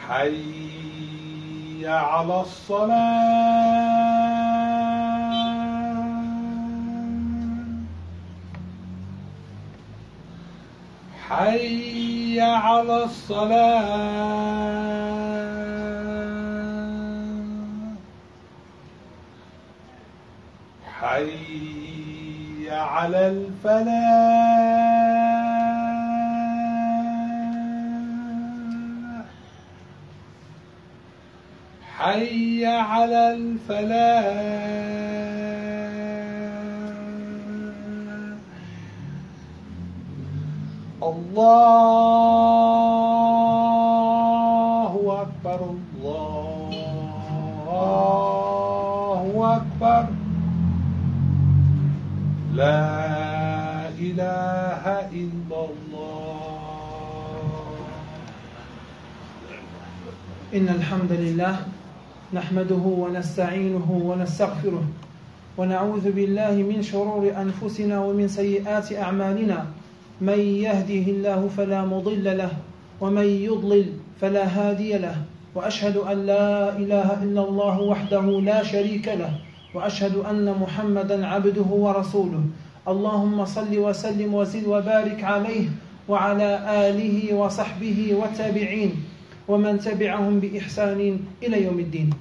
حي على الصلاة حي على الصلاة حي على الفلاح حي على الفلاح الله أكبر الله أكبر لا إله إلا الله. إن الحمد لله نحمده ونستعينه ونستغفره ونعوذ بالله من شرور أنفسنا ومن سيئات أعمالنا من يهده الله فلا مضل له ومن يضلل فلا هادي له وأشهد أن لا إله إلا الله وحده لا شريك له وأشهد أن محمدا عبده ورسوله اللهم صل وسلم وزد وبارك عليه وعلى آله وصحبه والتابعين ومن تبعهم بإحسان إلى يوم الدين.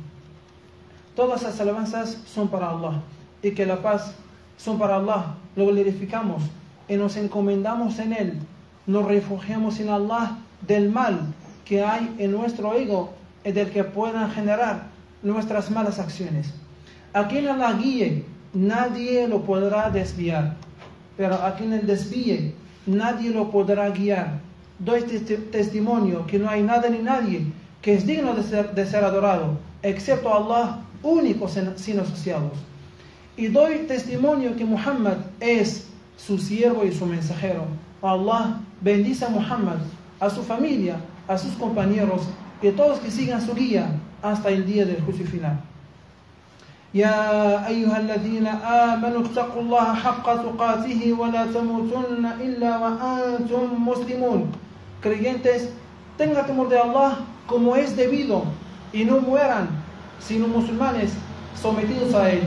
Todas las alabanzas son para Allah y que la paz son para Allah. Lo glorificamos y nos encomendamos en Él. Nos refugiamos en Allah del mal que hay en nuestro ego y del que puedan generar nuestras malas acciones. A quien Allah guíe, nadie lo podrá desviar, pero a quien Él desvíe, nadie lo podrá guiar. Doy testimonio que no hay nada ni nadie que es digno de ser adorado, excepto Allah, único sin asociados. Y doy testimonio que Muhammad es su siervo y su mensajero. Allah bendice a Muhammad, a su familia, a sus compañeros y a todos que sigan su guía hasta el día del juicio final. يا أيها الذين آمنوا اتقوا الله حق تقاته ولا تموتن إلا وأنتم مسلمون. Creyentes, tengan temor de Allah como es debido y no mueran sino musulmanes sometidos a él.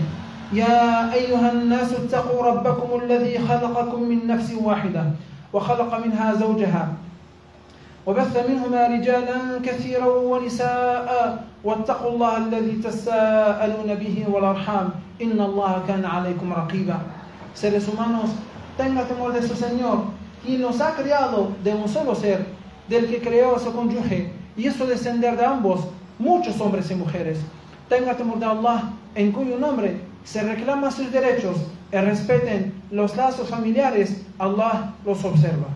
يا أيها الناس اتقوا ربكم الذي خلقكم من نفس واحدة وخلق منها زوجها وبث منهما رجالا كثيرا ونساء واتقوا الله الذي تساءلون به والأرحام إن الله كان عليكم رقيبا. Seres humanos, tengan temor de su Señor, quien los ha creado de un solo ser, del que creó a su cónyuge y hizo descender de ambos muchos hombres y mujeres. Tengan temor de Allah, en cuyo nombre se reclaman sus derechos y respeten los lazos familiares. Allah los observa.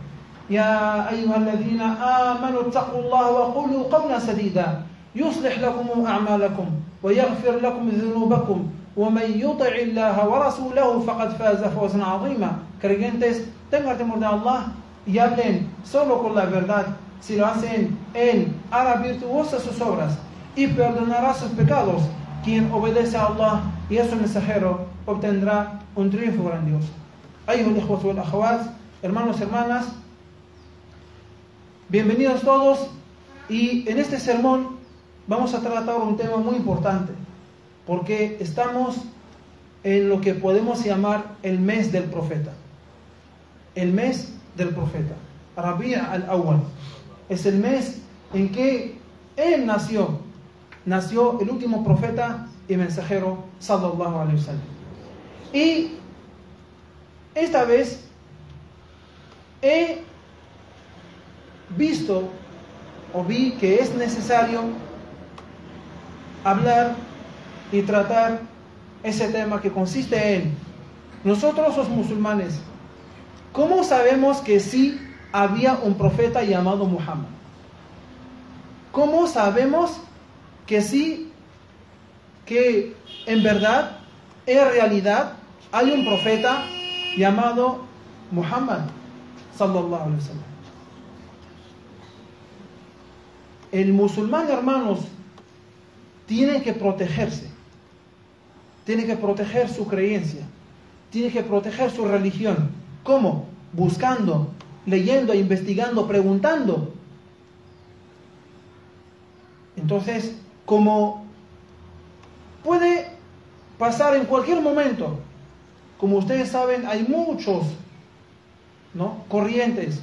يا أيها الذين آمنوا اتقوا الله وقولوا قولا سديدا يصلح لكم أعمالكم ويغفر لكم ذنوبكم ومن يطع الله ورسوله فقد فاز فوزا عظيما. Creyentes, tengan temor de Allah y hablen solo con la verdad. Si lo hacen, Él hará virtuosas sus obras y perdonará sus pecados. Quien obedece a Allah y a su mensajero obtendrá un triunfo grandioso. أيها الإخوة والأخوات, hermanos y hermanas, bienvenidos todos, y en este sermón vamos a tratar un tema muy importante, porque estamos en lo que podemos llamar el mes del profeta. El mes del profeta, Rabi' al-Awwal, es el mes en que él nació el último profeta y mensajero, sallallahu alaihi wasallam. Y esta vez he visto o vi que es necesario hablar y tratar ese tema que consiste en nosotros los musulmanes, ¿cómo sabemos que sí había un profeta llamado Muhammad? ¿Cómo sabemos que sí, que en verdad, en realidad hay un profeta llamado Muhammad sallallahu alaihi wasallam? El musulmán, hermanos, tiene que protegerse, tiene que proteger su creencia, tiene que proteger su religión. ¿Cómo? Buscando, leyendo, investigando, preguntando. Entonces, como puede pasar en cualquier momento, como ustedes saben, hay muchos, ¿no?, corrientes,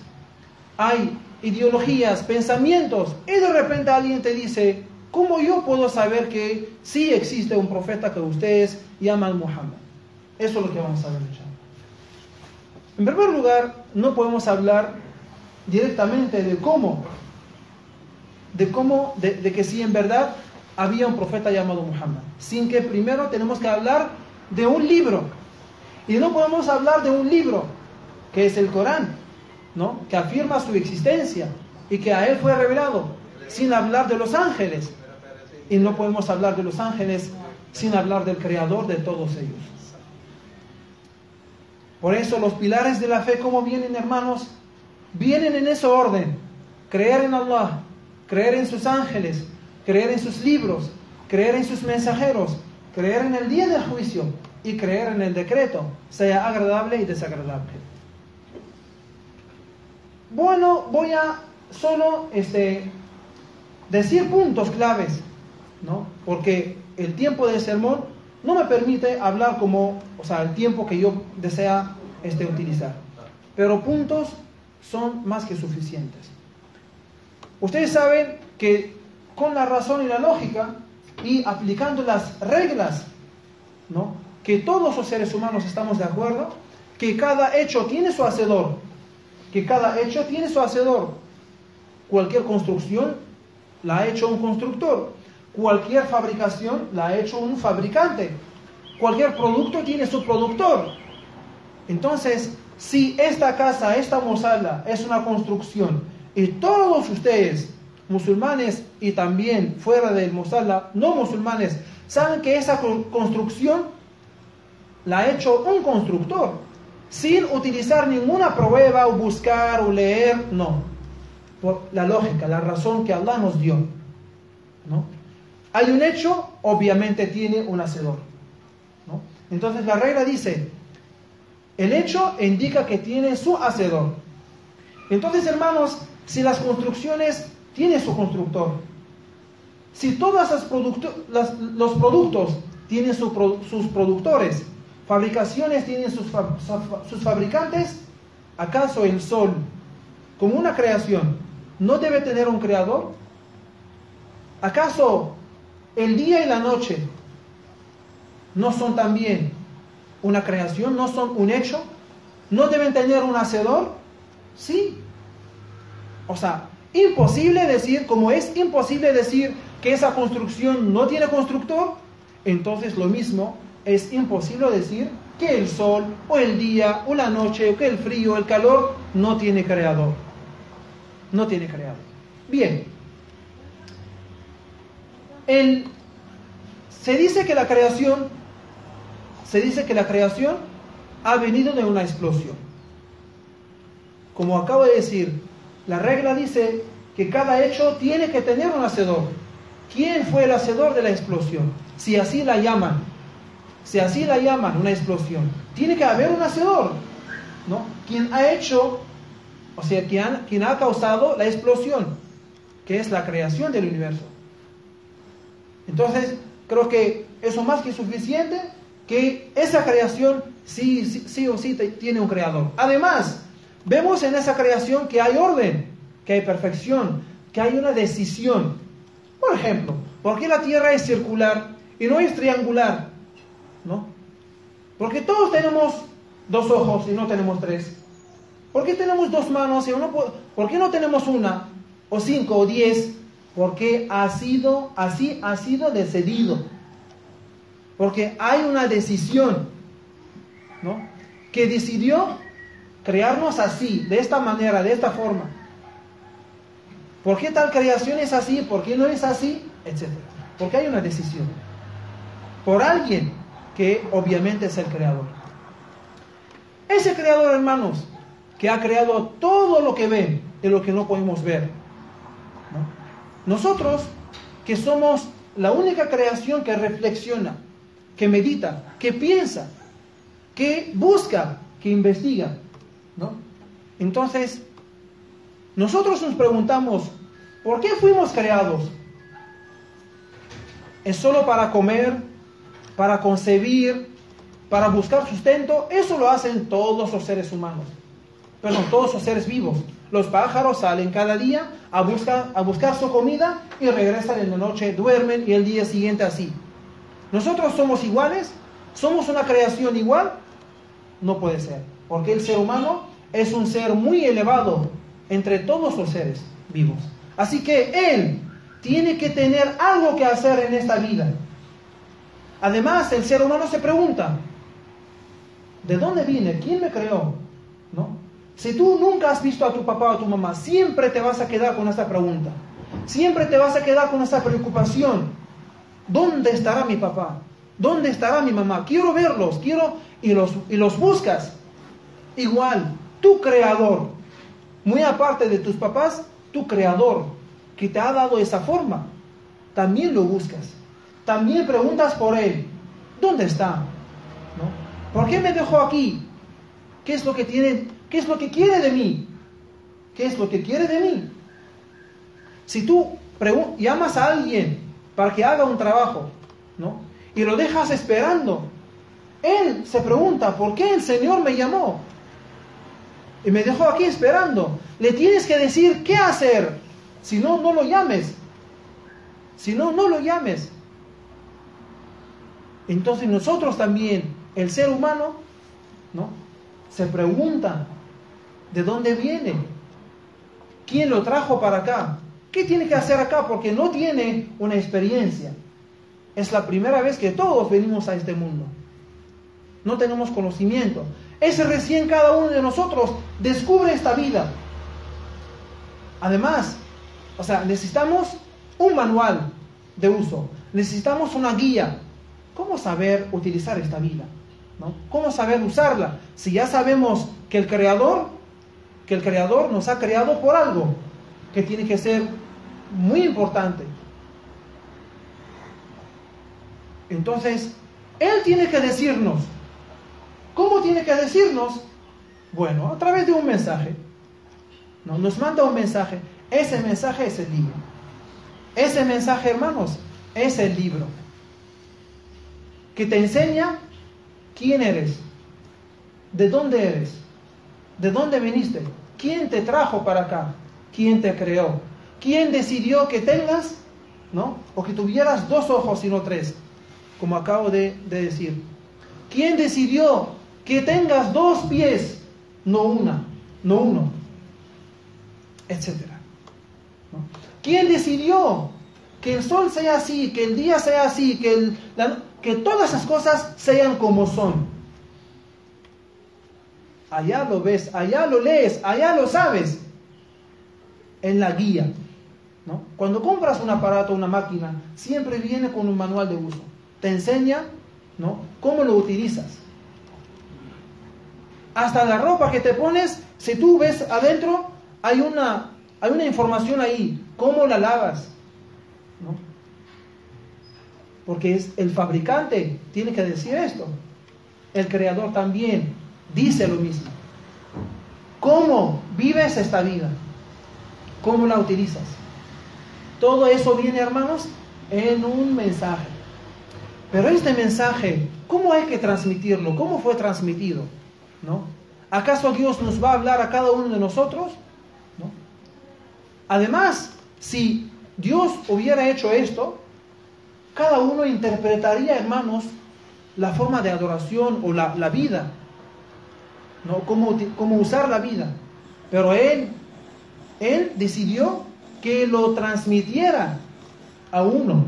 hay ideologías, pensamientos, y de repente alguien te dice, ¿cómo yo puedo saber que sí existe un profeta que ustedes llaman Muhammad? Eso es lo que vamos a ver, inshallah. En primer lugar, no podemos hablar directamente de que si en verdad había un profeta llamado Muhammad, sin que primero tenemos que hablar de un libro. Y no podemos hablar de un libro que es el Corán, ¿no?, que afirma su existencia y que a él fue revelado, sin hablar de los ángeles. Y no podemos hablar de los ángeles sin hablar del creador de todos ellos. Por eso los pilares de la fe, ¿cómo vienen, hermanos? Vienen en ese orden: creer en Allah, creer en sus ángeles, creer en sus libros, creer en sus mensajeros, creer en el día del juicio y creer en el decreto, sea agradable y desagradable. Bueno, voy a solo decir puntos claves, ¿no?, porque el tiempo del sermón no me permite hablar el tiempo que yo desea utilizar. Pero puntos son más que suficientes. Ustedes saben que con la razón y la lógica y aplicando las reglas, ¿no?, que todos los seres humanos estamos de acuerdo, que cada hecho tiene su hacedor, Cualquier construcción la ha hecho un constructor, cualquier fabricación la ha hecho un fabricante, cualquier producto tiene su productor. Entonces, si esta casa, esta mosala es una construcción y todos ustedes, musulmanes y también fuera del mosala, no musulmanes, saben que esa construcción la ha hecho un constructor, sin utilizar ninguna prueba o buscar o leer, no, por la lógica, la razón que Allah nos dio, ¿no? Hay un hecho, obviamente tiene un hacedor, ¿no? Entonces la regla dice, el hecho indica que tiene su hacedor. Entonces, hermanos, si las construcciones tienen su constructor, si todos los productos tienen sus productores, fabricaciones tienen sus fabricantes, ¿acaso el sol, como una creación, no debe tener un creador? ¿Acaso el día y la noche no son también una creación, no son un hecho? ¿No deben tener un hacedor? Sí. O sea, imposible decir, como es imposible decir que esa construcción no tiene constructor, entonces lo mismo es imposible decir que el sol, o el día, o la noche, o que el frío, o el calor, no tiene creador. No tiene creador. Bien. Se dice que la creación ha venido de una explosión. Como acabo de decir, la regla dice que cada hecho tiene que tener un hacedor. ¿Quién fue el hacedor de la explosión? Si así la llaman una explosión, tiene que haber un hacedor, ¿no? Quien ha hecho, o sea, quien ha causado la explosión, que es la creación del universo. Entonces, creo que eso más que suficiente, que esa creación sí o sí tiene un creador. Además, vemos en esa creación que hay orden, que hay perfección, que hay una decisión. Por ejemplo, ¿por qué la Tierra es circular y no es triangular? ¿No? Porque todos tenemos 2 ojos y no tenemos 3. ¿Por qué tenemos 2 manos y por qué no tenemos 1, o 5, o 10? Porque así ha sido decidido. Porque hay una decisión, ¿no?, que decidió crearnos así, de esta manera, de esta forma. ¿Por qué tal creación es así? ¿Por qué no es así? Etcétera. Porque hay una decisión. Por alguien que obviamente es el creador. Ese creador, hermanos, que ha creado todo lo que ven y lo que no podemos ver, ¿no? Nosotros, que somos la única creación que reflexiona, que medita, que piensa, que busca, que investiga, ¿no? Entonces, nosotros nos preguntamos, ¿por qué fuimos creados? es solo para comer, para concebir, para buscar sustento. Eso lo hacen todos los seres humanos, perdón, todos los seres vivos. Los pájaros salen cada día a buscar su comida y regresan en la noche, duermen y el día siguiente así. ¿Nosotros somos iguales? ¿Somos una creación igual? No puede ser, porque el ser humano es un ser muy elevado entre todos los seres vivos. Así que él tiene que tener algo que hacer en esta vida. Además, el ser humano se pregunta, ¿de dónde vine? ¿Quién me creó? ¿No? Si tú nunca has visto a tu papá o a tu mamá, siempre te vas a quedar con esta pregunta. Siempre te vas a quedar con esta preocupación. ¿Dónde estará mi papá? ¿Dónde estará mi mamá? Quiero verlos, y los buscas. Igual, tu creador, muy aparte de tus papás, tu creador, que te ha dado esa forma, también lo buscas. También preguntas por él. ¿Dónde está? ¿No? ¿Por qué me dejó aquí? ¿Qué es lo que tiene? ¿Qué es lo que quiere de mí? ¿Qué es lo que quiere de mí? Si tú llamas a alguien para que haga un trabajo, ¿no? Y lo dejas esperando, él se pregunta, ¿por qué el Señor me llamó? Y me dejó aquí esperando. Le tienes que decir qué hacer. Si no, no lo llames. Si no, no lo llames. Entonces nosotros también, el ser humano, ¿no? Se pregunta, ¿de dónde viene? ¿Quién lo trajo para acá? ¿Qué tiene que hacer acá? Porque no tiene una experiencia. Es la primera vez que todos venimos a este mundo. No tenemos conocimiento. Es recién cada uno de nosotros descubre esta vida. Además, necesitamos un manual de uso. Necesitamos una guía. ¿Cómo saber utilizar esta vida? ¿No? ¿Cómo saber usarla? Si ya sabemos que el Creador nos ha creado por algo que tiene que ser muy importante. Entonces, Él tiene que decirnos. ¿Cómo tiene que decirnos? Bueno, a través de un mensaje. ¿No? Nos manda un mensaje. Ese mensaje es el libro. Ese mensaje, hermanos, es el libro que te enseña quién eres, de dónde eres, de dónde viniste, quién te trajo para acá, quién te creó, quién decidió que tengas, ¿no? O que tuvieras 2 ojos y no 3, como acabo de decir. ¿Quién decidió que tengas 2 pies, no uno, etcétera? ¿No? ¿Quién decidió que el sol sea así, que el día sea así, que todas esas cosas sean como son? Allá lo ves, allá lo lees, allá lo sabes, en la guía, ¿no? Cuando compras un aparato, una máquina, siempre viene con un manual de uso. Te enseña, ¿no?, cómo lo utilizas. Hasta la ropa que te pones, si tú ves adentro, hay una información ahí, cómo la lavas, ¿no? Porque el fabricante tiene que decir esto. El creador también dice lo mismo. ¿Cómo vives esta vida? ¿Cómo la utilizas? Todo eso viene, hermanos, en un mensaje. Pero este mensaje, ¿cómo hay que transmitirlo? ¿Cómo fue transmitido? ¿No? ¿Acaso Dios nos va a hablar a cada uno de nosotros? ¿No? Además, si Dios hubiera hecho esto, cada uno interpretaría, hermanos, la forma de adoración o la vida, ¿no? Cómo usar la vida. Pero Él decidió que lo transmitiera a uno,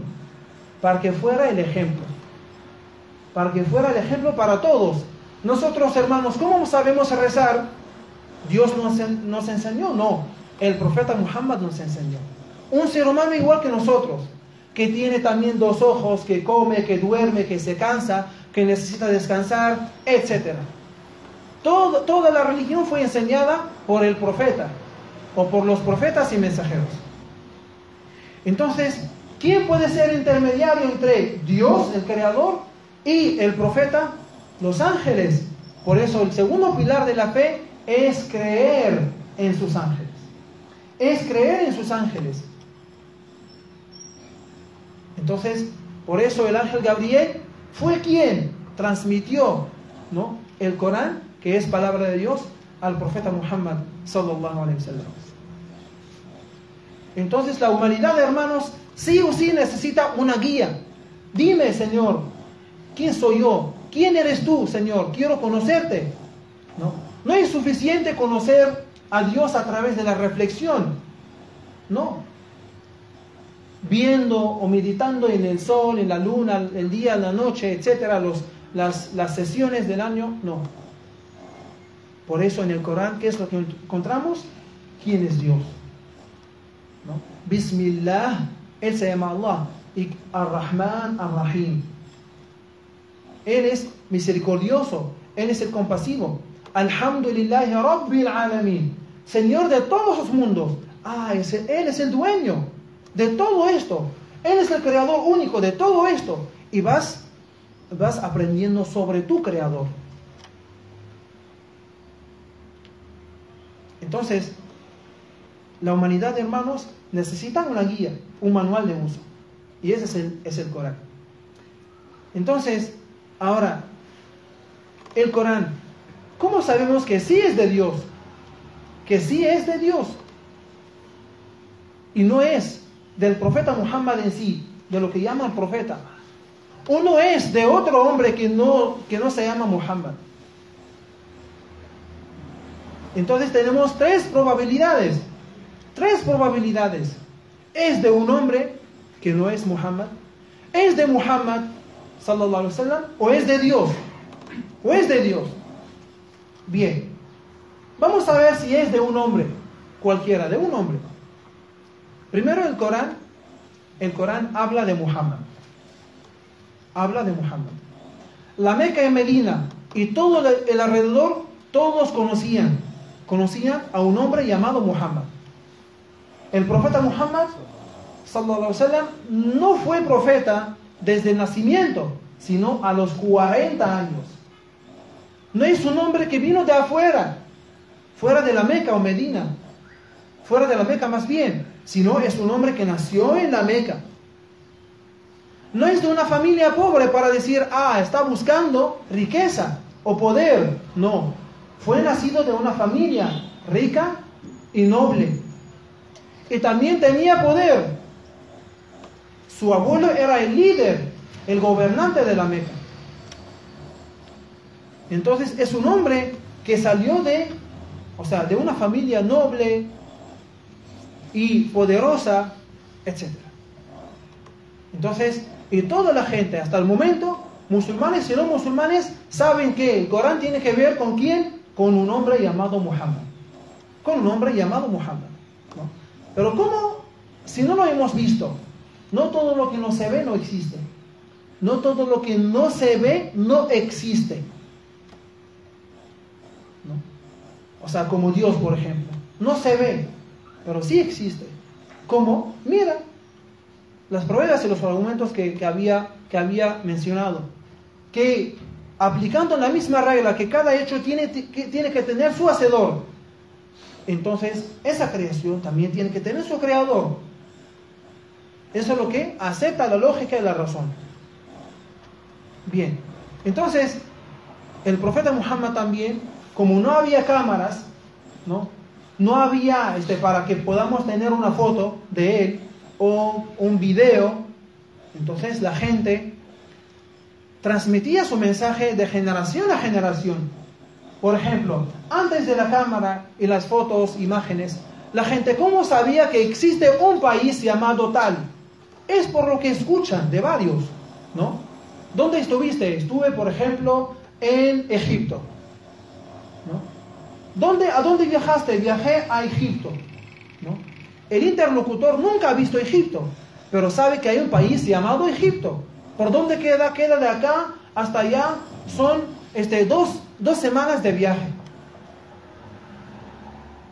para que fuera el ejemplo. Para que fuera el ejemplo para todos. Nosotros, hermanos, ¿cómo sabemos rezar? ¿Dios nos enseñó? No. El profeta Muhammad nos enseñó. Un ser humano igual que nosotros, que tiene también 2 ojos, que come, que duerme, que se cansa, que necesita descansar, etc. Toda la religión fue enseñada por el profeta, o por los profetas y mensajeros. Entonces, ¿quién puede ser intermediario entre Dios, el creador, y el profeta? Los ángeles. Por eso el segundo pilar de la fe es creer en sus ángeles. Es creer en sus ángeles. Entonces, Por eso el ángel Gabriel fue quien transmitió, ¿no?, el Corán, que es palabra de Dios, al profeta Muhammad sallallahu alaihi wasallam. Entonces la humanidad, hermanos, sí o sí necesita una guía. Dime, Señor, ¿quién soy yo? ¿Quién eres tú, Señor? Quiero conocerte. No es suficiente conocer a Dios a través de la reflexión. No. Viendo o meditando en el sol, en la luna, el día, la noche, etcétera, las sesiones del año, no. Por eso en el Corán, ¿qué es lo que encontramos? ¿Quién es Dios? ¿No? Bismillah, Él se llama Allah, y Ar-Rahman, Ar-Rahim. Él es misericordioso, Él es el compasivo. Alhamdulillahi Rabbil Alamin, Señor de todos los mundos. Él es el dueño de todo esto. Él es el creador único de todo esto. Y vas aprendiendo sobre tu creador. Entonces, la humanidad, hermanos, necesita una guía, un manual de uso. Y ese es el Corán. Entonces, ahora, el Corán, ¿cómo sabemos que sí es de Dios? Que sí es de Dios. Y no es del profeta Muhammad en sí, de lo que llaman profeta. O no es de otro hombre que no se llama Muhammad. Entonces tenemos tres probabilidades. Es de un hombre que no es Muhammad. Es de Muhammad sallallahu alaihi wasallam, o es de Dios. Bien. Vamos a ver si es de un hombre, cualquiera, de un hombre. Primero el Corán habla de Muhammad. La Meca y Medina y todo el alrededor, todos conocían a un hombre llamado Muhammad. El profeta Muhammad sallallahu alaihi wasallam no fue profeta desde el nacimiento, sino a los 40 años. No es un hombre que vino de afuera, fuera de la Meca o Medina, fuera de la Meca más bien, sino es un hombre que nació en la Meca. No es de una familia pobre para decir, está buscando riqueza o poder. No, fue nacido de una familia rica y noble. Y también tenía poder. Su abuelo era el líder, el gobernante de la Meca. Entonces es un hombre que salió de una familia noble y poderosa, etc. Entonces, y toda la gente hasta el momento, musulmanes y no musulmanes, saben que el Corán tiene que ver con ¿quién? Con un hombre llamado Muhammad. ¿No? Pero ¿cómo? Si no lo hemos visto, no todo lo que no se ve no existe. No todo lo que no se ve no existe. ¿No? O sea, como Dios, por ejemplo. No se ve, pero sí existe. ¿Cómo? Mira las pruebas y los argumentos que había mencionado. Que aplicando la misma regla que cada hecho tiene que tener su hacedor, entonces esa creación también tiene que tener su creador. Eso es lo que acepta la lógica y la razón. Bien, entonces el profeta Muhammad también, como no había cámaras, no había para que podamos tener una foto de él o un video, entonces la gente transmitía su mensaje de generación a generación. Por ejemplo, antes de la cámara y las fotos, imágenes, la gente ¿cómo sabía que existe un país llamado tal? Es por lo que escuchan de varios, ¿no? ¿Dónde estuviste? Estuve, por ejemplo, en Egipto, ¿no? ¿A dónde viajaste? Viajé a Egipto, ¿no? El interlocutor nunca ha visto Egipto, pero sabe que hay un país llamado Egipto. ¿Por dónde queda? Queda de acá hasta allá. Son dos semanas de viaje,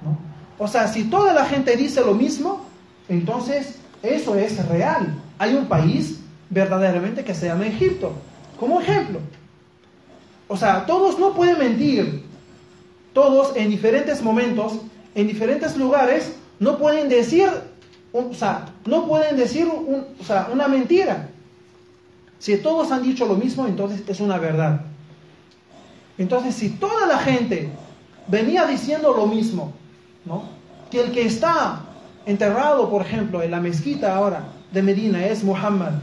¿no? O sea, si toda la gente dice lo mismo, entonces eso es real. Hay un país verdaderamente que se llama Egipto, como ejemplo. O sea, todos no pueden mentir. Todos en diferentes momentos, en diferentes lugares, no pueden decir una mentira. Si todos han dicho lo mismo, entonces es una verdad. Entonces, si toda la gente venía diciendo lo mismo, ¿no? Que el que está enterrado, por ejemplo, en la mezquita ahora de Medina es Muhammad,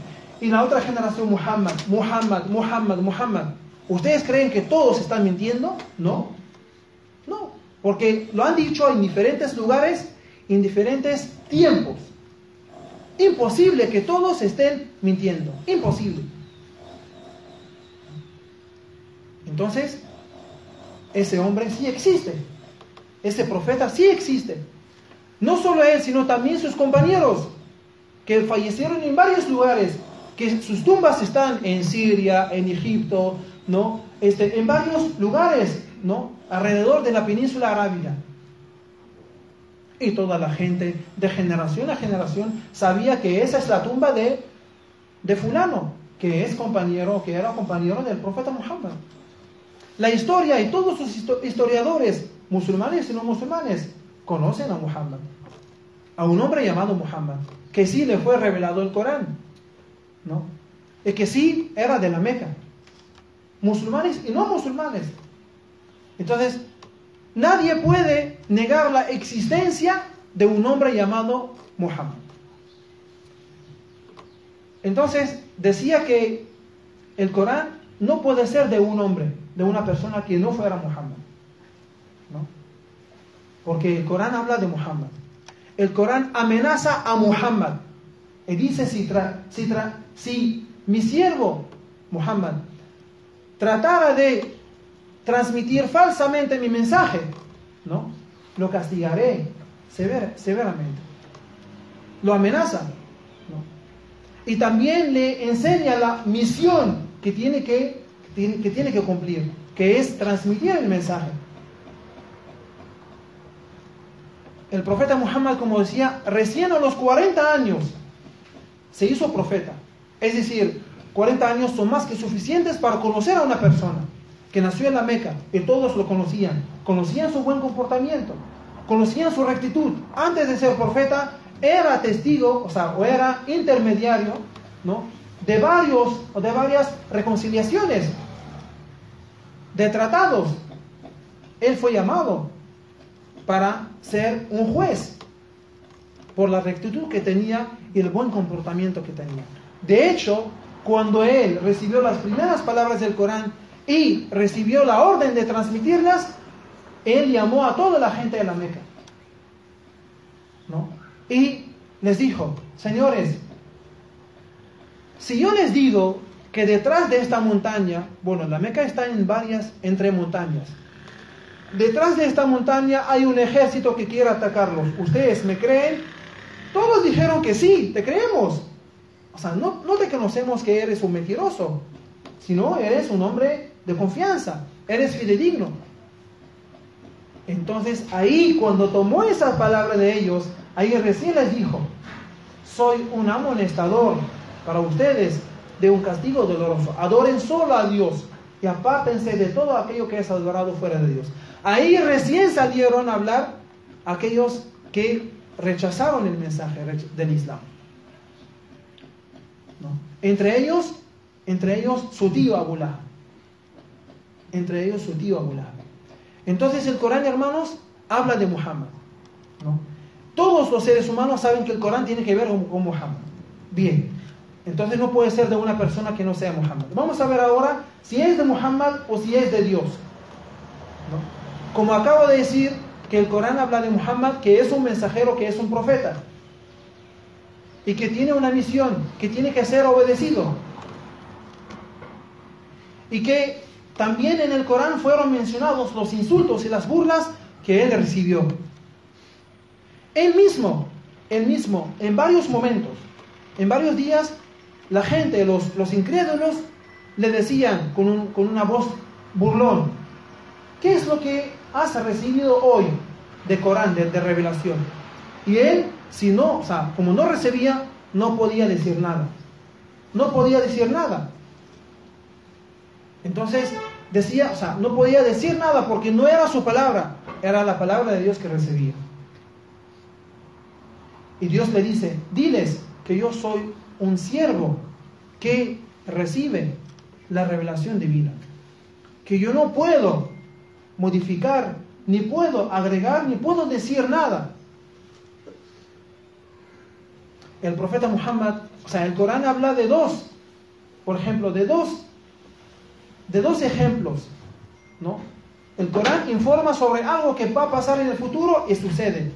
y la otra generación Muhammad, ¿ustedes creen que todos están mintiendo? No, no, porque lo han dicho en diferentes lugares, en diferentes tiempos. Imposible que todos estén mintiendo, imposible. Entonces, ese hombre sí existe, ese profeta sí existe. No solo él, sino también sus compañeros, que fallecieron en varios lugares, que sus tumbas están en Siria, en Egipto, ¿no? En varios lugares, ¿no? Alrededor de la península arábiga. Y toda la gente, de generación a generación, sabía que esa es la tumba de fulano, que era compañero del profeta Muhammad. La historia y todos sus historiadores, musulmanes y no musulmanes, conocen a Muhammad, a un hombre llamado Muhammad, que sí le fue revelado el Corán, ¿no? Y que sí era de la Meca, musulmanes y no musulmanes. Entonces, nadie puede negar la existencia de un hombre llamado Muhammad. Entonces, decía que el Corán no puede ser de un hombre, de una persona que no fuera Muhammad, ¿no? Porque el Corán habla de Muhammad. El Corán amenaza a Muhammad y dice: si mi siervo Muhammad tratara de transmitir falsamente mi mensaje, ¿no?, lo castigaré severamente. Lo amenaza, ¿no? Y también le enseña la misión que tiene que cumplir, que es transmitir el mensaje. El profeta Muhammad, como decía, recién a los 40 años se hizo profeta. Es decir, 40 años son más que suficientes para conocer a una persona que nació en la Meca, y todos lo conocían su buen comportamiento, conocían su rectitud. Antes de ser profeta, era testigo, o era intermediario, ¿no?, de varias reconciliaciones, de tratados. Él fue llamado para ser un juez por la rectitud que tenía y el buen comportamiento que tenía. De hecho, cuando él recibió las primeras palabras del Corán y recibió la orden de transmitirlas, él llamó a toda la gente de la Meca, ¿no?, y les dijo: señores, si yo les digo que detrás de esta montaña, bueno, la Meca está entre montañas, detrás de esta montaña hay un ejército que quiere atacarlos, ¿ustedes me creen? Todos dijeron que sí, te creemos. O sea, no te conocemos que eres un mentiroso, sino eres un hombre de confianza, eres fidedigno. Entonces ahí, cuando tomó esa palabra de ellos, ahí recién les dijo: soy un amonestador para ustedes de un castigo doloroso. Adoren solo a Dios y apártense de todo aquello que es adorado fuera de Dios. Ahí recién salieron a hablar aquellos que rechazaron el mensaje del Islam, ¿no? Entre ellos su tío Abu Lahab. Entonces el Corán, hermanos, habla de Muhammad, ¿no? Todos los seres humanos saben que el Corán tiene que ver con Muhammad. Bien, entonces no puede ser de una persona que no sea Muhammad. Vamos a ver ahora si es de Muhammad o si es de Dios, ¿no? Como acabo de decir, que el Corán habla de Muhammad, que es un mensajero, que es un profeta, y que tiene una misión, que tiene que ser obedecido, y que también en el Corán fueron mencionados los insultos y las burlas que él recibió. Él mismo, en varios momentos, en varios días, la gente, los incrédulos, le decían con una voz burlón: ¿qué es lo que has recibido hoy de Corán, de revelación? Y él, como no recibía, no podía decir nada. Entonces decía, no podía decir nada porque no era su palabra, era la palabra de Dios que recibía. Y Dios le dice: diles que yo soy un siervo que recibe la revelación divina, que yo no puedo modificar, ni puedo agregar, ni puedo decir nada. El profeta Muhammad, o sea, el Corán habla de dos, por ejemplo, de dos ejemplos, ¿no? El Corán informa sobre algo que va a pasar en el futuro y sucede.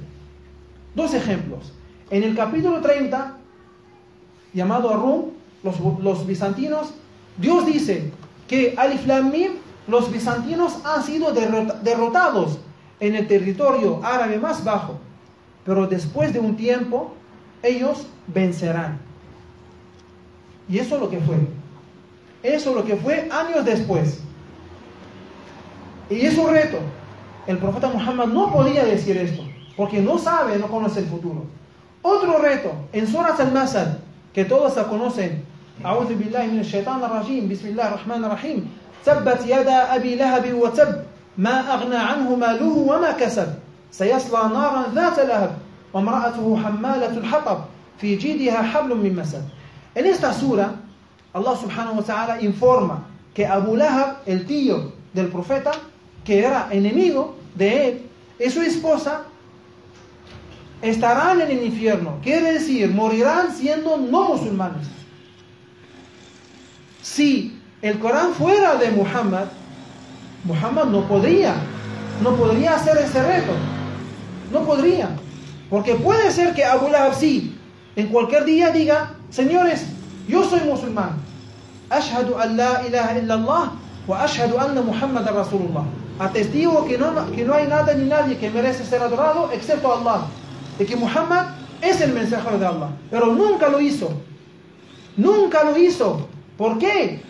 Dos ejemplos. En el capítulo 30, llamado Rum, los bizantinos, Dios dice que Alif Lam Mim, los bizantinos han sido derrotados en el territorio árabe más bajo, pero después de un tiempo ellos vencerán. Y eso es lo que fue. Eso es lo que fue años después. Y es un reto. El profeta Muhammad no podía decir esto, porque no sabe, no conoce el futuro. Otro reto, en Surat al-Masad, que todos la conocen. A'udhu billahi minash shaitanir rajim, bismillahir rahmanir rahim. Tabbat yada abi lahab wa tab, ma aghna anhu maluhu wa ma kasab. Sayasla naran dhata lahab, wa imra'atuhu hammalatul hatab, fi jidha hablum min masad. En esta sura, Allah subhanahu wa ta'ala informa que Abu Lahab, el tío del profeta, que era enemigo de él, y su esposa, estarán en el infierno. Quiere decir, morirán siendo no musulmanes. Si el Corán fuera de Muhammad, Muhammad no podría hacer ese reto. No podría. Porque puede ser que Abu Lahab sí, en cualquier día diga, señores, yo soy musulmán. Ashhadu an la ilaha illallah wa ashhadu anna Muhammadan Rasulullah. Atestigo que no hay nada ni nadie que merece ser adorado excepto Allah. De que Muhammad es el mensajero de Allah. Pero nunca lo hizo. Nunca lo hizo. ¿Por qué?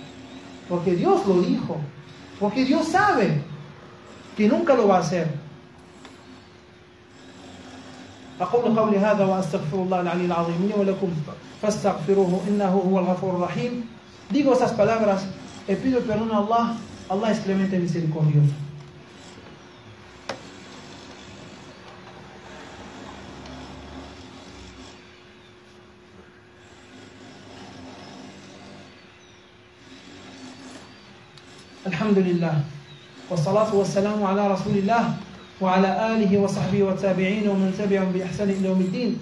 Porque Dios lo dijo. Porque Dios sabe que nunca lo va a hacer. أقول قولي هذا وأستغفر الله العلي العظيم لي ولكم فاستغفروه إنه هو الغفور الرحيم. Digo esas palabras y pido perdón a Allah. Allah es clemente y misericordioso. الحمد لله والصلاة والسلام على رسول الله وعلى آله وصحبه والتابعين ومن تبعهم بإحسان إلى يوم الدين.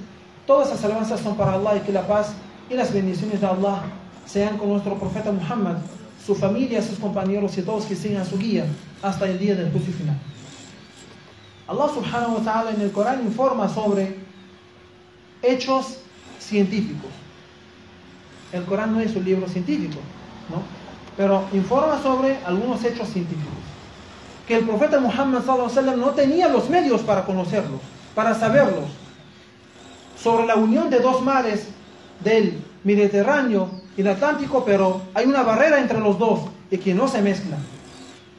Todas las alabanzas son para Allah y que la paz y las bendiciones de Allah sean con nuestro profeta Muhammad, su familia, sus compañeros y todos que sigan su guía hasta el día del juicio final. Allah subhanahu wa ta'ala en el Corán informa sobre hechos científicos. El Corán no es un libro científico, ¿no? Pero informa sobre algunos hechos científicos que el profeta Muhammad sallallahu alaihi wasallam no tenía los medios para conocerlos, para saberlos. Sobre la unión de dos mares, del Mediterráneo y el Atlántico, pero hay una barrera entre los dos y que no se mezclan.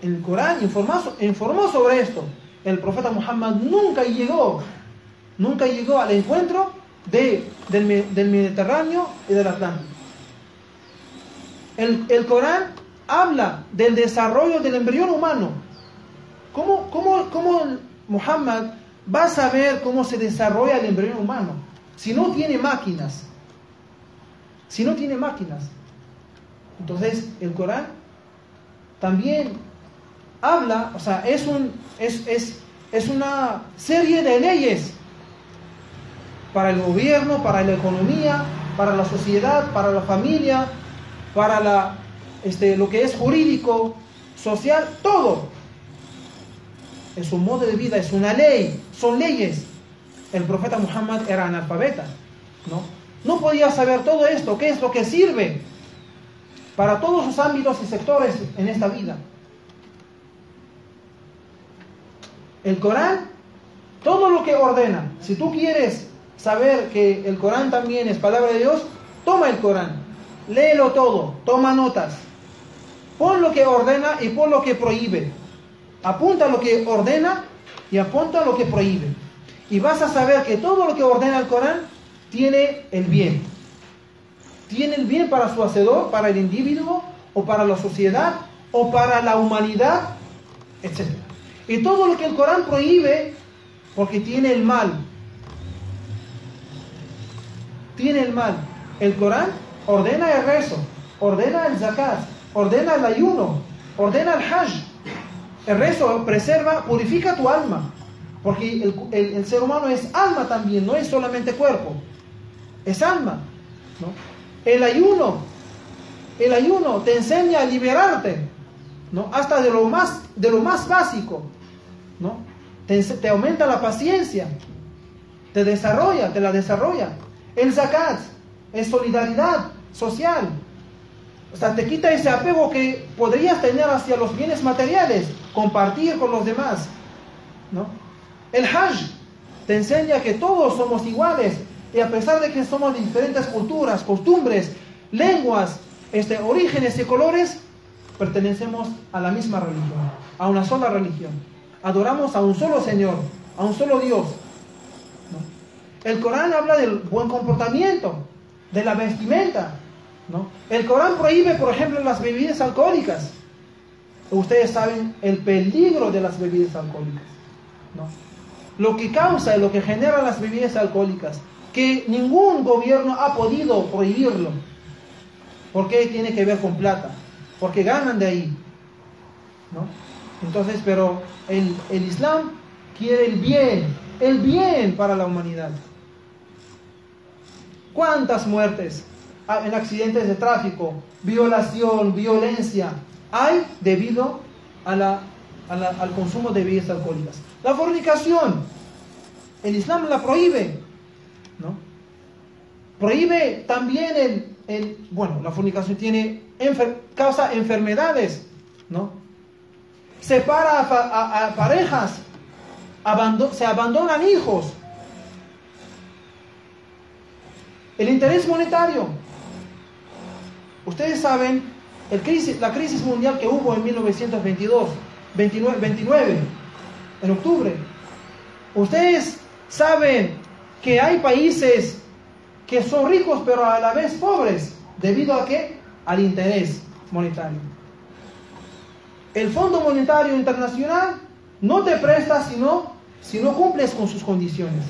El Corán informó sobre esto. El profeta Muhammad nunca llegó al encuentro del Mediterráneo y del Atlántico. El Corán habla del desarrollo del embrión humano. ¿Cómo Muhammad va a saber cómo se desarrolla el embrión humano si no tiene máquinas? Si no tiene máquinas. Entonces el Corán también habla, o sea, es una serie de leyes para el gobierno, para la economía, para la sociedad, para la familia, para lo que es jurídico, social, todo. Es un modo de vida, es una ley, son leyes. El profeta Muhammad era analfabeta, ¿no? No podía saber todo esto, qué es lo que sirve para todos sus ámbitos y sectores en esta vida. El Corán, todo lo que ordena, si tú quieres saber que el Corán también es palabra de Dios, toma el Corán, léelo todo, toma notas, pon lo que ordena y pon lo que prohíbe. Apunta lo que ordena y apunta lo que prohíbe. Y vas a saber que todo lo que ordena el Corán tiene el bien. Tiene el bien para su hacedor, para el individuo, o para la sociedad, o para la humanidad, etc. Y todo lo que el Corán prohíbe, porque tiene el mal. Tiene el mal. El Corán ordena el rezo, ordena el zakat, ordena el ayuno, ordena el hajj. El rezo preserva, purifica tu alma. Porque el ser humano es alma también, no es solamente cuerpo. Es alma, ¿no? El ayuno te enseña a liberarte, ¿no? Hasta de lo más básico, ¿no? Te aumenta la paciencia, te la desarrolla. El zakat es solidaridad social. O sea, te quita ese apego que podrías tener hacia los bienes materiales, compartir con los demás, ¿no? El hajj te enseña que todos somos iguales, y a pesar de que somos de diferentes culturas, costumbres, lenguas, orígenes y colores, pertenecemos a la misma religión, a una sola religión. Adoramos a un solo Señor, a un solo Dios, ¿no? El Corán habla del buen comportamiento, de la vestimenta, ¿no? El Corán prohíbe, por ejemplo, las bebidas alcohólicas. Ustedes saben el peligro de las bebidas alcohólicas, ¿no? Lo que causa y lo que genera las bebidas alcohólicas, que ningún gobierno ha podido prohibirlo. ¿Por qué? Tiene que ver con plata, porque ganan de ahí, ¿no? Entonces, pero el Islam quiere el bien para la humanidad. ¿Cuántas muertes en accidentes de tráfico, violación, violencia hay debido al consumo de bebidas alcohólicas? La fornicación, el Islam la prohíbe, ¿no? Prohíbe también la fornicación causa enfermedades, ¿no? Separa a parejas, se abandonan hijos. El interés monetario. Ustedes saben la crisis mundial que hubo en 1929, en octubre. Ustedes saben que hay países que son ricos pero a la vez pobres. ¿Debido a qué? Al interés monetario. El Fondo Monetario Internacional no te presta si no cumples con sus condiciones.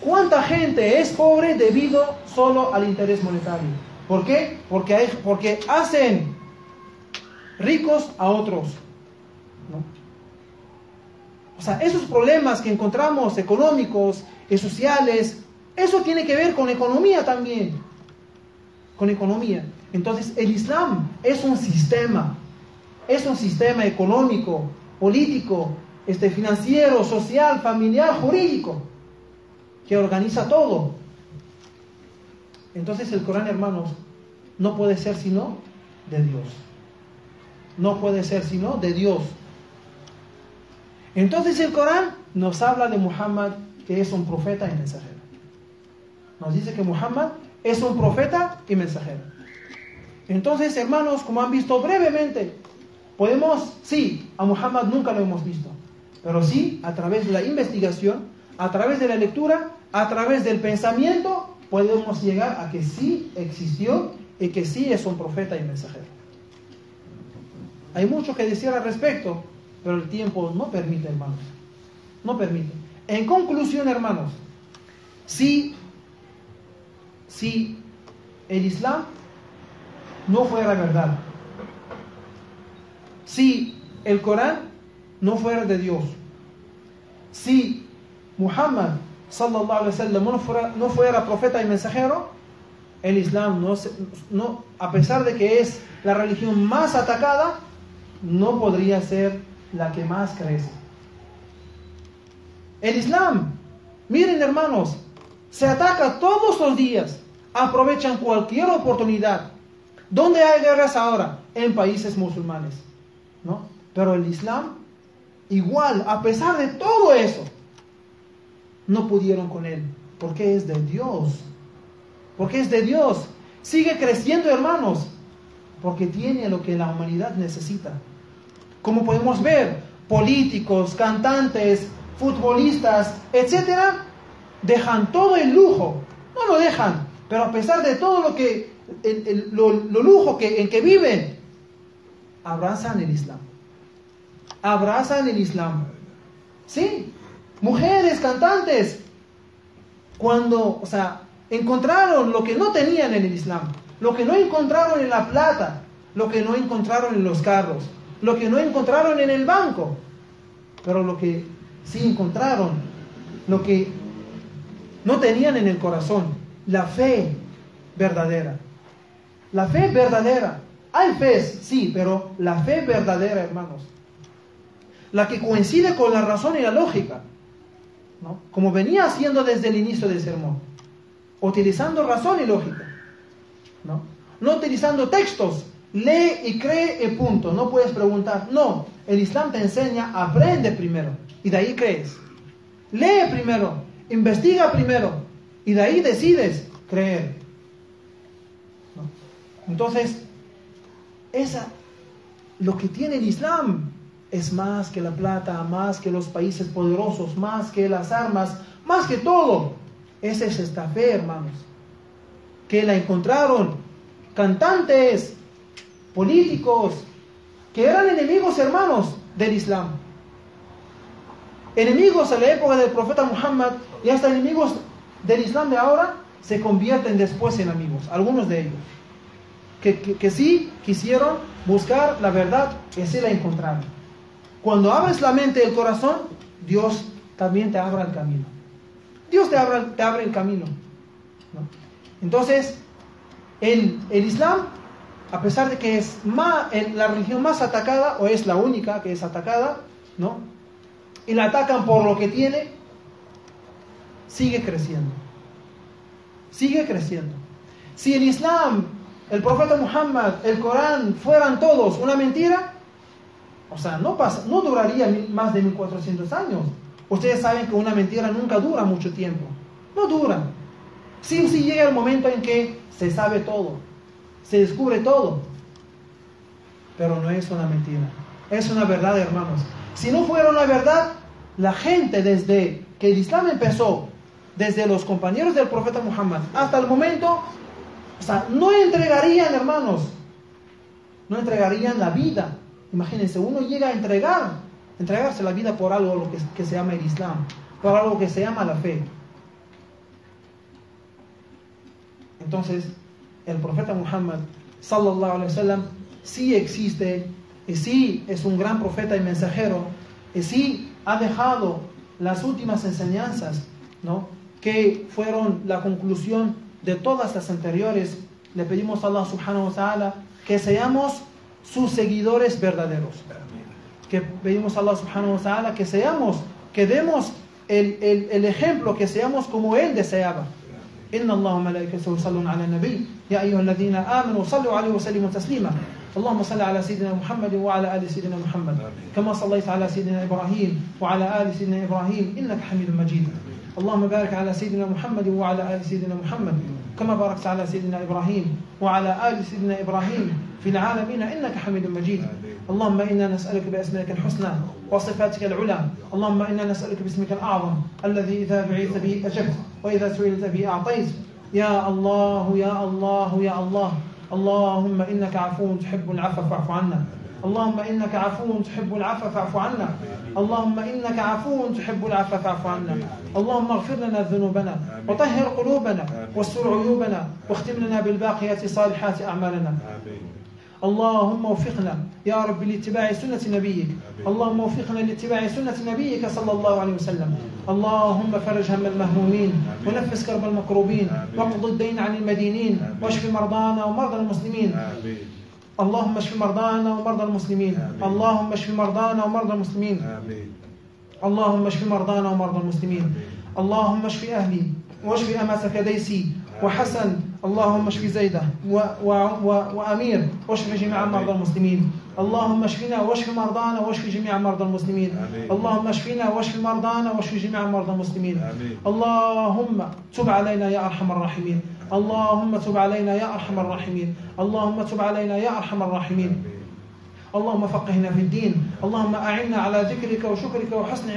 ¿Cuánta gente es pobre debido solo al interés monetario? ¿Por qué? Porque hacen ricos a otros, ¿no? O sea, esos problemas que encontramos económicos y sociales, eso tiene que ver con economía también. Con economía. Entonces, el Islam es un sistema económico, político, financiero, social, familiar, jurídico, que organiza todo. Entonces el Corán, hermanos, no puede ser sino de Dios. No puede ser sino de Dios. Entonces el Corán nos habla de Muhammad, que es un profeta y mensajero. Nos dice que Muhammad es un profeta y mensajero. Entonces, hermanos, como han visto brevemente, a Muhammad nunca lo hemos visto, pero sí, a través de la investigación, a través de la lectura, a través del pensamiento, podemos llegar a que sí existió y que sí es un profeta y mensajero. Hay mucho que decir al respecto, pero el tiempo no permite, hermanos. No permite. En conclusión, hermanos, si el Islam no fuera verdad, si el Corán no fuera de Dios, si Muhammad sallallahu alaihi wasallam no fuera profeta y mensajero, el Islam a pesar de que es la religión más atacada, no podría ser la que más crece. El Islam, miren, hermanos, se ataca todos los días, aprovechan cualquier oportunidad. ¿Dónde hay guerras ahora? En países musulmanes, ¿no? Pero el Islam, igual, a pesar de todo eso, no pudieron con él, porque es de Dios. Porque es de Dios. Sigue creciendo, hermanos, porque tiene lo que la humanidad necesita. Como podemos ver, políticos, cantantes, futbolistas, etcétera, dejan todo el lujo. No lo dejan, pero a pesar de todo lo lujo en que viven, abrazan el Islam. Abrazan el Islam. ¿Sí? Mujeres, cantantes. Encontraron lo que no tenían en el Islam, lo que no encontraron en la plata, lo que no encontraron en los carros, lo que no encontraron en el banco, pero lo que sí encontraron, lo que no tenían en el corazón, la fe verdadera. La fe verdadera. Hay fe, sí, pero la fe verdadera, hermanos. La que coincide con la razón y la lógica, ¿no? Como venía haciendo desde el inicio del sermón, utilizando razón y lógica, ¿no? No utilizando textos, lee y cree y punto, no puedes preguntar. No, el Islam te enseña, aprende primero y de ahí crees. Lee primero, investiga primero y de ahí decides creer, ¿no? Entonces, lo que tiene el Islam es más que la plata, más que los países poderosos, más que las armas, más que todo. Esa es esta fe, hermanos, que la encontraron cantantes, políticos, que eran enemigos, hermanos, del Islam. Enemigos en la época del profeta Muhammad y hasta enemigos del Islam de ahora se convierten después en amigos, algunos de ellos. Que sí quisieron buscar la verdad, que sí la encontraron. Cuando abres la mente y el corazón, Dios también te abre el camino. Dios te abre el camino, ¿no? Entonces, el Islam, a pesar de que es la religión más atacada, o es la única que es atacada, ¿no? Y la atacan por lo que tiene, sigue creciendo. Sigue creciendo. Si el Islam, el profeta Muhammad, el Corán fueran todos una mentira, o sea, no duraría más de 1400 años. Ustedes saben que una mentira nunca dura mucho tiempo. No dura. Sí llega el momento en que se sabe todo, se descubre todo. Pero no es una mentira. Es una verdad, hermanos. Si no fuera una verdad, la gente desde que el Islam empezó, desde los compañeros del profeta Muhammad hasta el momento, o sea, no entregarían, hermanos, no entregarían la vida. Imagínense, uno llega a entregarse la vida por algo que se llama el Islam, por algo que se llama la fe. Entonces, el profeta Muhammad, sallallahu alaihi wasallam, sí existe, y sí es un gran profeta y mensajero, y sí ha dejado las últimas enseñanzas, ¿no?, que fueron la conclusión de todas las anteriores. Le pedimos a Allah subhanahu wa ta'ala que seamos sus seguidores verdaderos. Que pedimos a Allah subhanahu wa ta'ala que demos el ejemplo, que seamos como Él deseaba. Inna Allah wa malaikatahu yusalluna ala nabi ya ayyuhalladhina amanu sallu alayhi wa sallimu taslima. اللهم صل على سيدنا محمد وعلى آل سيدنا محمد كما صليت على سيدنا إبراهيم وعلى آل سيدنا إبراهيم إنك حميد مجيد. اللهم بارك على سيدنا محمد وعلى آل سيدنا محمد كما باركت على سيدنا إبراهيم وعلى آل سيدنا إبراهيم في العالمين إنك حميد مجيد. اللهم إنا نسألك بأسمائك الحسنى وصفاتك العلى. اللهم إنا نسألك باسمك الأعظم الذي إذا دعيت به أجبت وإذا سئلت به أعطيت. يا الله يا الله يا الله. اللهم إنك عفو تحب العفو فاعف عنا. اللهم إنك عفو تحب العفو فاعف عنا. اللهم إنك عفو تحب العفو فاعف عنا. اللهم اغفر لنا ذنوبنا وطهر قلوبنا واستر عيوبنا واختم لنا بالباقيات صالحات أعمالنا. اللهم وفقنا يا رب لاتباع سنة نبيك. اللهم وفقنا لاتباع سنة نبيك صلى الله عليه وسلم. اللهم فرج هم المهمومين ونفس كرب المكروبين واقض الدين عن المدينين واشف مرضانا ومرضى المسلمين. اللهم اشف مرضانا ومرضى المسلمين. اللهم اشف مرضانا ومرضى المسلمين. اللهم اشف مرضانا ومرضى المسلمين. اللهم اشف أهلي واشف أماتك ديسي وحسن. اللهم اشف زيدة وأمير واشف جميع مرضى المسلمين. اللهم اشفنا واشف مرضانا واشف جميع مرضى المسلمين. اللهم اشفنا واشف مرضانا واشف جميع مرضى المسلمين. اللهم تب علينا يا أرحم الراحمين. اللهم تب علينا يا أرحم الراحمين. اللهم تب علينا يا أرحم الراحمين. اللهم فقهنا في الدين. اللهم أعنا على ذكرك وشكرك وحسن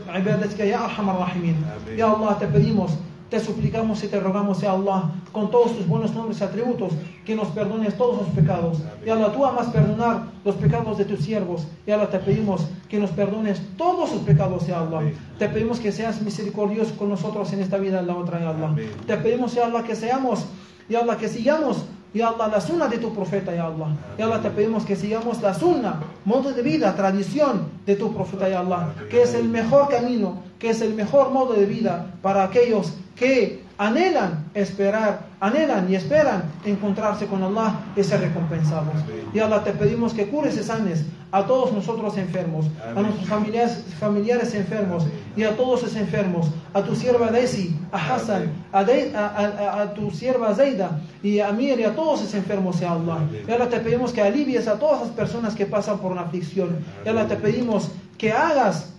عبادتك يا أرحم الراحمين. يا الله, te pedimos te suplicamos y te rogamos, ya Allah, con todos tus buenos nombres y atributos, que nos perdones todos los pecados. Ya Allah, tú amas perdonar los pecados de tus siervos. Ya Allah, te pedimos que nos perdones todos los pecados, ya Allah. Te pedimos que seas misericordioso con nosotros en esta vida y en la otra, ya Allah. Te pedimos, ya Allah, que seamos, ya Allah, que sigamos, ya Allah, la sunna de tu profeta, ya Allah. Ya Allah, te pedimos que sigamos la sunna, modo de vida, tradición de tu profeta, ya Allah, que es el mejor camino, que es el mejor modo de vida para aquellos que anhelan y esperan encontrarse con Allah y ser recompensados. Y Allah, te pedimos que cures y sanes a todos nosotros enfermos, a nuestros familiares enfermos y a todos los enfermos, a tu sierva Daisy, a Hassan, a tu sierva Zaida y a Amir y a todos los enfermos, ya Allah. Y Allah, te pedimos que alivies a todas las personas que pasan por una aflicción. Y Allah, te pedimos que hagas,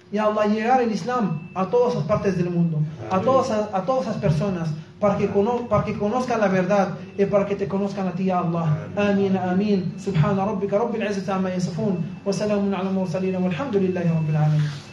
ya Allah, llegar el Islam a todas las partes del mundo, a todas las personas, para que conozcan la verdad y para que te conozcan a ti, ya Allah. Amén, amén. Subhana rabbika rabbil izzati amma yasifun wa salamun ala al mursalin walhamdulillahi rabbil alamin.